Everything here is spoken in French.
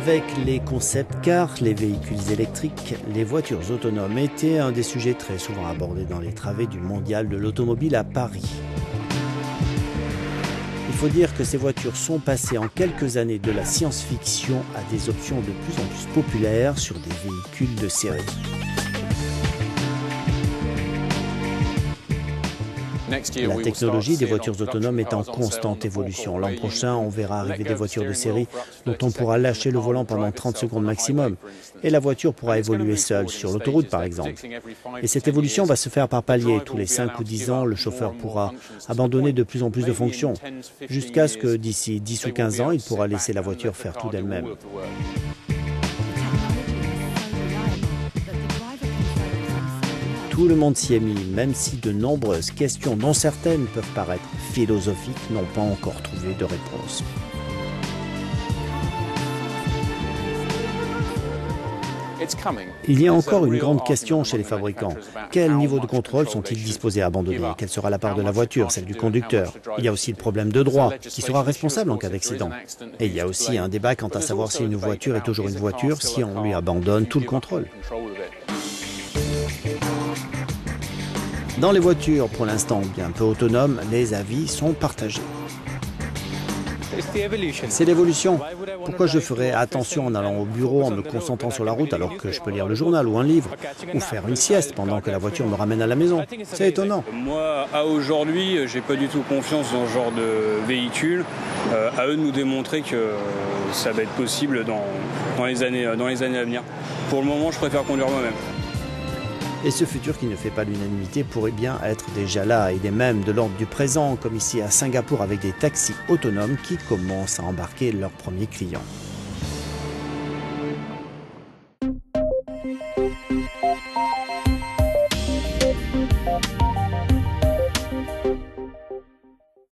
Avec les concept cars, les véhicules électriques, les voitures autonomes étaient un des sujets très souvent abordés dans les travées du mondial de l'automobile à Paris. Il faut dire que ces voitures sont passées en quelques années de la science-fiction à des options de plus en plus populaires sur des véhicules de série. La technologie des voitures autonomes est en constante évolution. L'an prochain, on verra arriver des voitures de série dont on pourra lâcher le volant pendant 30 secondes maximum. Et la voiture pourra évoluer seule, sur l'autoroute par exemple. Et cette évolution va se faire par paliers. Tous les 5 ou 10 ans, le chauffeur pourra abandonner de plus en plus de fonctions, jusqu'à ce que d'ici 10 ou 15 ans, il pourra laisser la voiture faire tout d'elle-même. Tout le monde s'y est mis, même si de nombreuses questions, dont certaines peuvent paraître philosophiques, n'ont pas encore trouvé de réponse. Il y a encore une grande question chez les fabricants. Quel niveau de contrôle sont-ils disposés à abandonner? Quelle sera la part de la voiture, celle du conducteur? Il y a aussi le problème de droit. Qui sera responsable en cas d'accident? Et il y a aussi un débat quant à savoir si une voiture est toujours une voiture si on lui abandonne tout le contrôle. Dans les voitures, pour l'instant bien peu autonomes, les avis sont partagés. C'est l'évolution. Pourquoi je ferais attention en allant au bureau, en me concentrant sur la route, alors que je peux lire le journal ou un livre, ou faire une sieste pendant que la voiture me ramène à la maison? C'est étonnant. Moi, à aujourd'hui, j'ai pas du tout confiance dans ce genre de véhicule. À eux de nous démontrer que ça va être possible dans les années à venir. Pour le moment, je préfère conduire moi-même. Et ce futur qui ne fait pas l'unanimité pourrait bien être déjà là. Il est même de l'ordre du présent, comme ici à Singapour avec des taxis autonomes qui commencent à embarquer leurs premiers clients.